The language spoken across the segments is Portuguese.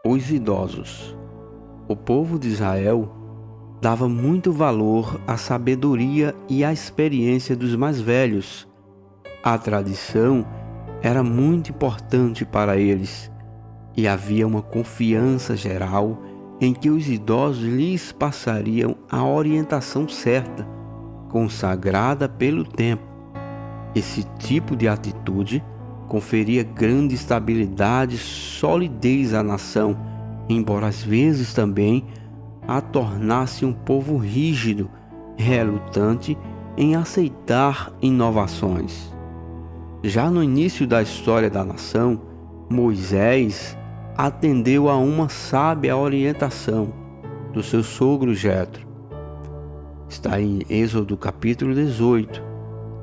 Os idosos. O povo de Israel dava muito valor à sabedoria e à experiência dos mais velhos. A tradição era muito importante para eles e havia uma confiança geral em que os idosos lhes passariam a orientação certa, consagrada pelo tempo. Esse tipo de atitude conferia grande estabilidade e solidez à nação, embora às vezes também a tornasse um povo rígido, relutante em aceitar inovações. Já no início da história da nação, Moisés atendeu a uma sábia orientação do seu sogro Jetro. Está em Êxodo capítulo 18,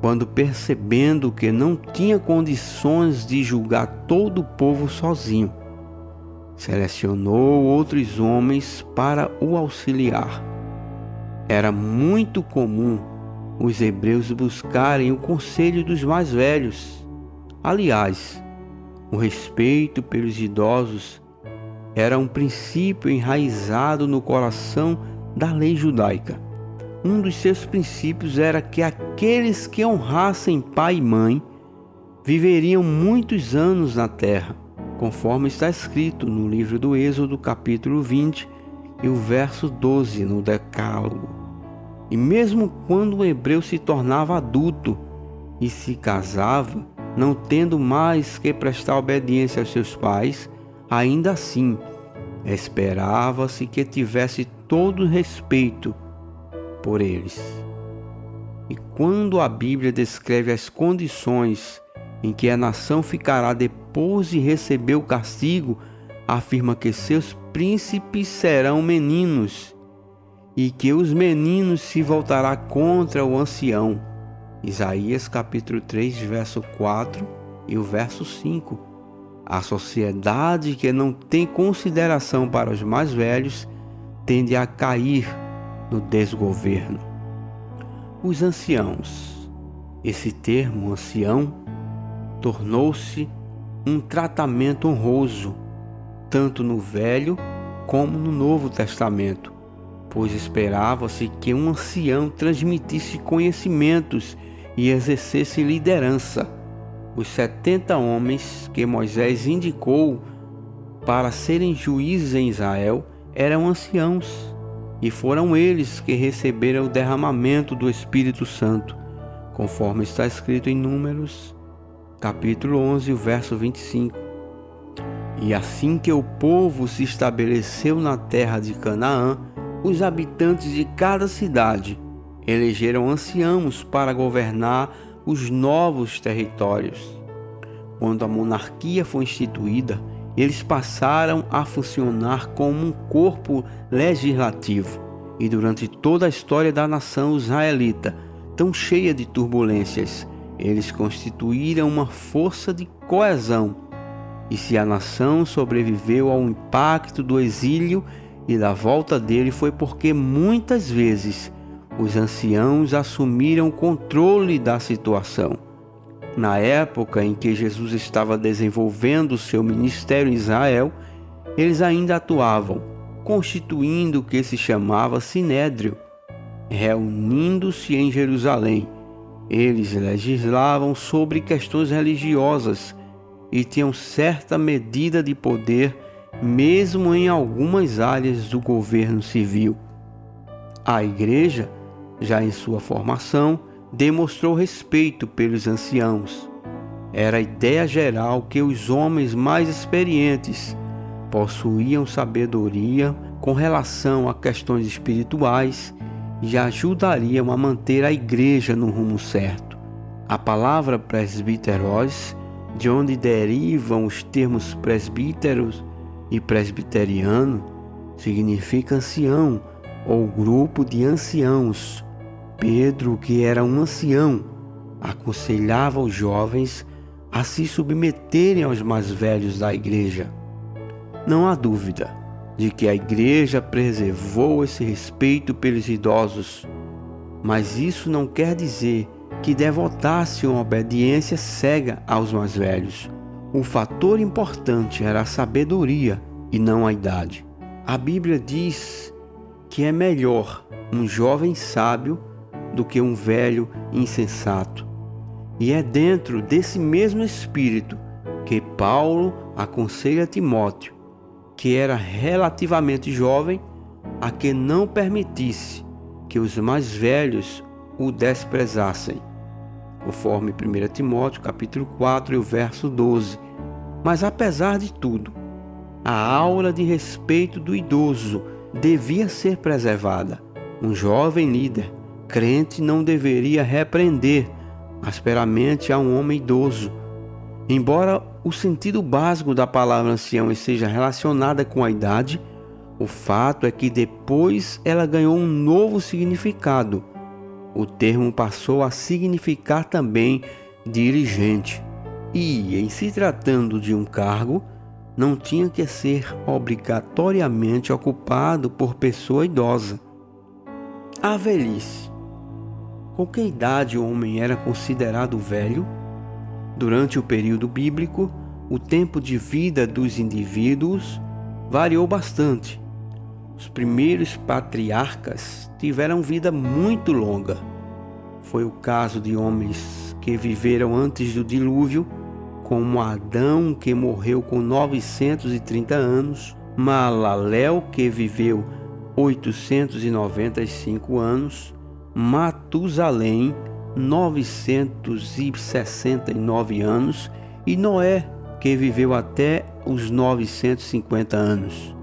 quando, percebendo que não tinha condições de julgar todo o povo sozinho, selecionou outros homens para o auxiliar. Era muito comum os hebreus buscarem o conselho dos mais velhos. Aliás, o respeito pelos idosos era um princípio enraizado no coração da lei judaica. Um dos seus princípios era que aqueles que honrassem pai e mãe viveriam muitos anos na terra, conforme está escrito no livro do Êxodo, capítulo 20, e o verso 12 no Decálogo. E mesmo quando o hebreu se tornava adulto e se casava, não tendo mais que prestar obediência aos seus pais, ainda assim esperava-se que tivesse todo o respeito por eles. E quando a Bíblia descreve as condições em que a nação ficará depois de receber o castigo, afirma que seus príncipes serão meninos e que os meninos se voltará contra o ancião. Isaías capítulo 3, verso 4 e o verso 5. A sociedade que não tem consideração para os mais velhos tende a cair no desgoverno. Os anciãos. Esse termo ancião tornou-se um tratamento honroso, tanto no Velho como no Novo Testamento, pois esperava-se que um ancião transmitisse conhecimentos e exercesse liderança. Os 70 homens que Moisés indicou para serem juízes em Israel eram anciãos, e foram eles que receberam o derramamento do Espírito Santo, conforme está escrito em Números, capítulo 11, verso 25. E assim que o povo se estabeleceu na terra de Canaã, os habitantes de cada cidade elegeram anciãos para governar os novos territórios. Quando a monarquia foi instituída, eles passaram a funcionar como um corpo legislativo. E durante toda a história da nação israelita, tão cheia de turbulências, eles constituíram uma força de coesão. E se a nação sobreviveu ao impacto do exílio e da volta dele, foi porque muitas vezes os anciãos assumiram o controle da situação. Na época em que Jesus estava desenvolvendo seu ministério em Israel, eles ainda atuavam, constituindo o que se chamava Sinédrio. Reunindo-se em Jerusalém, eles legislavam sobre questões religiosas e tinham certa medida de poder, mesmo em algumas áreas do governo civil. A igreja, já em sua formação, demonstrou respeito pelos anciãos. Era a ideia geral que os homens mais experientes possuíam sabedoria com relação a questões espirituais e ajudariam a manter a igreja no rumo certo. A palavra presbíteros, de onde derivam os termos presbíteros e presbiteriano, significa ancião ou grupo de anciãos. Pedro, que era um ancião, aconselhava os jovens a se submeterem aos mais velhos da igreja. Não há dúvida de que a igreja preservou esse respeito pelos idosos, mas isso não quer dizer que devotasse uma obediência cega aos mais velhos. Um fator importante era a sabedoria e não a idade. A Bíblia diz que é melhor um jovem sábio do que um velho insensato. E é dentro desse mesmo espírito que Paulo aconselha Timóteo, que era relativamente jovem, a que não permitisse que os mais velhos o desprezassem, conforme 1 Timóteo capítulo 4 e o verso 12. Mas apesar de tudo, a aura de respeito do idoso devia ser preservada. Um jovem líder crente não deveria repreender asperamente a um homem idoso. Embora o sentido básico da palavra ancião esteja relacionada com a idade, o fato é que depois ela ganhou um novo significado. O termo passou a significar também dirigente. E, em se tratando de um cargo, não tinha que ser obrigatoriamente ocupado por pessoa idosa. A velhice. Com que idade o homem era considerado velho? Durante o período bíblico, o tempo de vida dos indivíduos variou bastante. Os primeiros patriarcas tiveram vida muito longa. Foi o caso de homens que viveram antes do dilúvio, como Adão, que morreu com 930 anos, Maalalel, que viveu 895 anos, Matusalém, 969 anos, e Noé, que viveu até os 950 anos.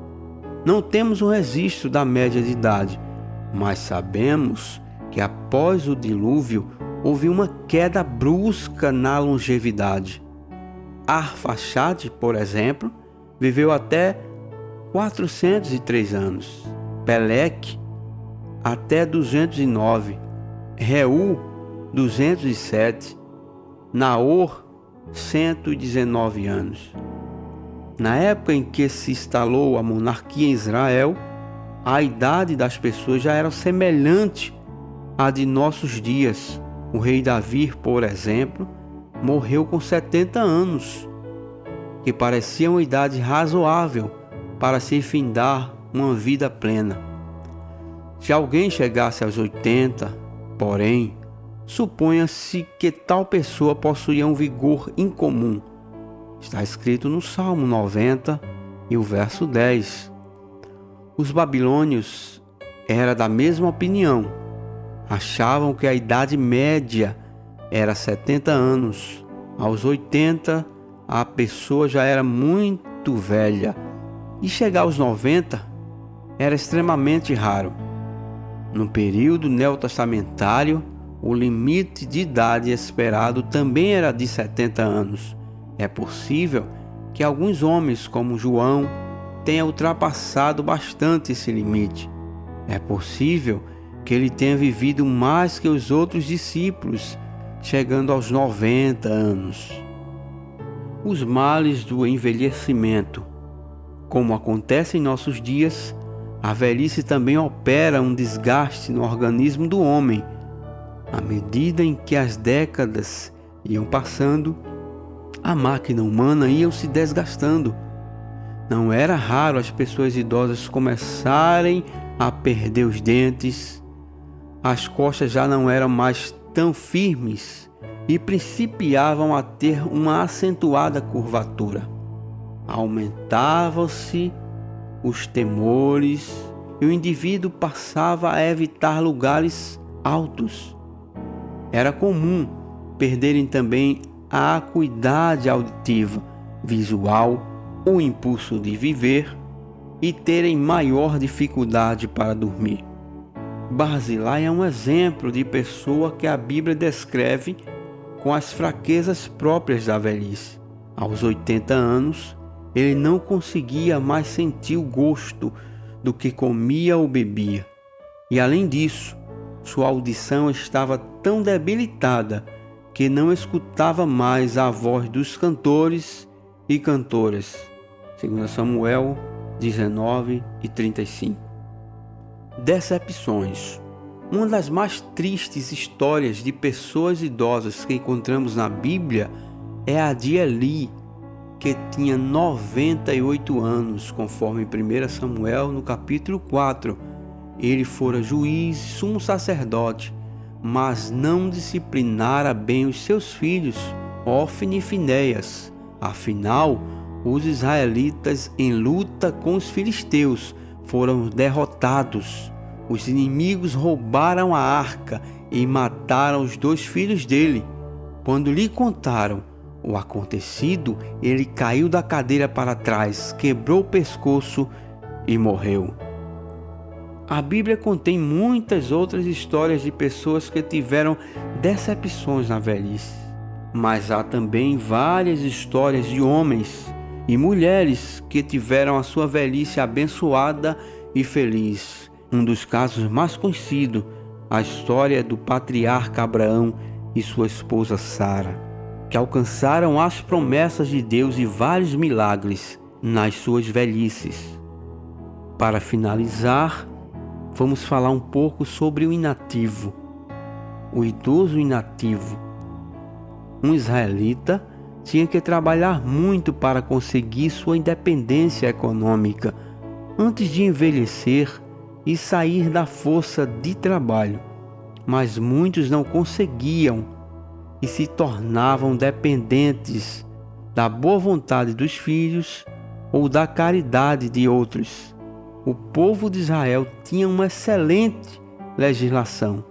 Não temos um registro da média de idade, mas sabemos que após o dilúvio houve uma queda brusca na longevidade. Arfaxade, por exemplo, viveu até 403 anos. Peleque, até 209. Reu, 207. Naor, 119 anos. Na época em que se instalou a monarquia em Israel, a idade das pessoas já era semelhante à de nossos dias. O rei Davi, por exemplo, morreu com 70 anos, que parecia uma idade razoável para se findar uma vida plena. Se alguém chegasse aos 80, porém, suponha-se que tal pessoa possuía um vigor incomum. Está escrito no Salmo 90 e o verso 10. Os babilônios eram da mesma opinião. Achavam que a idade média era 70 anos. Aos 80, a pessoa já era muito velha. E chegar aos 90 era extremamente raro. No período neotestamentário, o limite de idade esperado também era de 70 anos. É possível que alguns homens, como João, tenham ultrapassado bastante esse limite. É possível que ele tenha vivido mais que os outros discípulos, chegando aos 90 anos. Os males do envelhecimento. Como acontece em nossos dias, a velhice também opera um desgaste no organismo do homem. À medida em que as décadas iam passando, a máquina humana ia se desgastando. Não era raro as pessoas idosas começarem a perder os dentes, as costas já não eram mais tão firmes e principiavam a ter uma acentuada curvatura. Aumentavam-se os temores e o indivíduo passava a evitar lugares altos. Era comum perderem também a acuidade auditiva, visual, o impulso de viver e terem maior dificuldade para dormir. Barzilai é um exemplo de pessoa que a Bíblia descreve com as fraquezas próprias da velhice. Aos 80 anos, ele não conseguia mais sentir o gosto do que comia ou bebia. E além disso, sua audição estava tão debilitada que não escutava mais a voz dos cantores e cantoras. 2 Samuel 19 e 35. Decepções. Uma das mais tristes histórias de pessoas idosas que encontramos na Bíblia é a de Eli. que tinha 98 anos, conforme 1 Samuel, no capítulo 4. Ele fora juiz e sumo sacerdote, mas não disciplinara bem os seus filhos, Ofni e Finéias. Afinal, os israelitas, em luta com os filisteus, foram derrotados. Os inimigos roubaram a arca e mataram os 2 filhos dele. Quando lhe contaram o acontecido, ele caiu da cadeira para trás, quebrou o pescoço e morreu. A Bíblia contém muitas outras histórias de pessoas que tiveram decepções na velhice. Mas há também várias histórias de homens e mulheres que tiveram a sua velhice abençoada e feliz. Um dos casos mais conhecidos, a história do patriarca Abraão e sua esposa Sara, que alcançaram as promessas de Deus e vários milagres nas suas velhices. Para finalizar, vamos falar um pouco sobre o inativo, o idoso inativo. Um israelita tinha que trabalhar muito para conseguir sua independência econômica antes de envelhecer e sair da força de trabalho, mas muitos não conseguiam e se tornavam dependentes da boa vontade dos filhos ou da caridade de outros. O povo de Israel tinha uma excelente legislação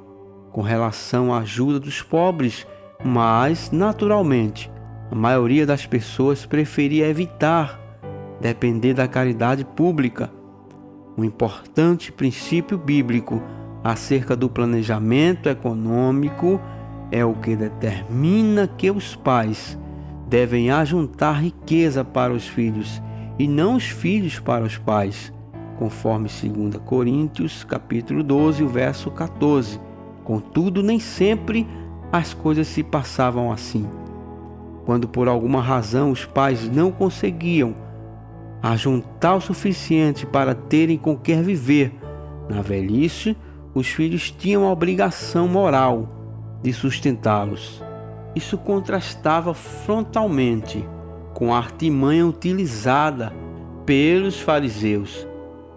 com relação à ajuda dos pobres, mas, naturalmente, a maioria das pessoas preferia evitar depender da caridade pública. Um importante princípio bíblico acerca do planejamento econômico é o que determina que os pais devem ajuntar riqueza para os filhos e não os filhos para os pais, conforme 2 Coríntios, capítulo 12, o verso 14. Contudo, nem sempre as coisas se passavam assim. Quando por alguma razão os pais não conseguiam ajuntar o suficiente para terem com que viver na velhice, os filhos tinham a obrigação moral de sustentá-los. Isso contrastava frontalmente com a artimanha utilizada pelos fariseus.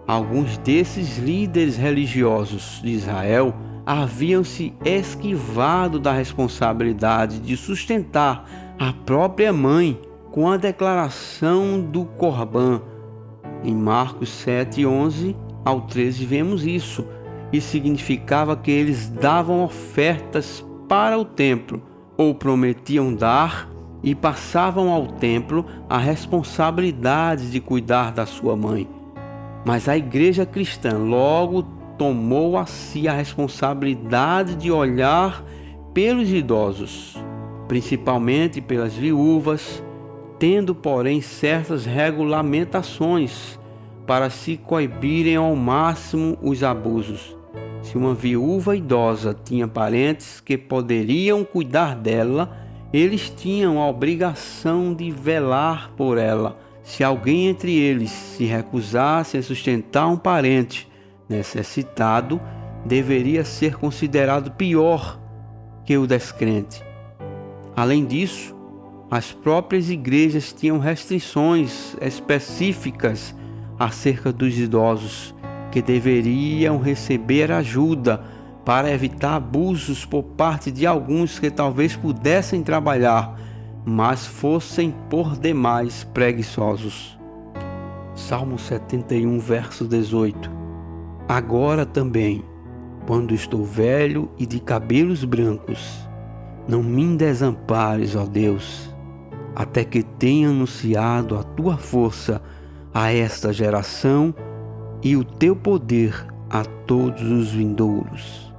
Alguns desses líderes religiosos de Israel haviam se esquivado da responsabilidade de sustentar a própria mãe com a declaração do Corbã. Em Marcos 7, 11 ao 13 vemos isso. Isso significava que eles davam ofertas para o templo, ou prometiam dar, e passavam ao templo a responsabilidade de cuidar da sua mãe. Mas a igreja cristã logo tomou a si a responsabilidade de olhar pelos idosos, principalmente pelas viúvas, tendo, porém, certas regulamentações para se coibirem ao máximo os abusos. Se uma viúva idosa tinha parentes que poderiam cuidar dela, eles tinham a obrigação de velar por ela. Se alguém entre eles se recusasse a sustentar um parente necessitado, deveria ser considerado pior que o descrente. Além disso, as próprias igrejas tinham restrições específicas acerca dos idosos, que deveriam receber ajuda para evitar abusos por parte de alguns que talvez pudessem trabalhar, mas fossem por demais preguiçosos. Salmo 71, verso 18. Agora também, quando estou velho e de cabelos brancos, não me desampares, ó Deus, até que tenha anunciado a tua força a esta geração e o teu poder a todos os vindouros.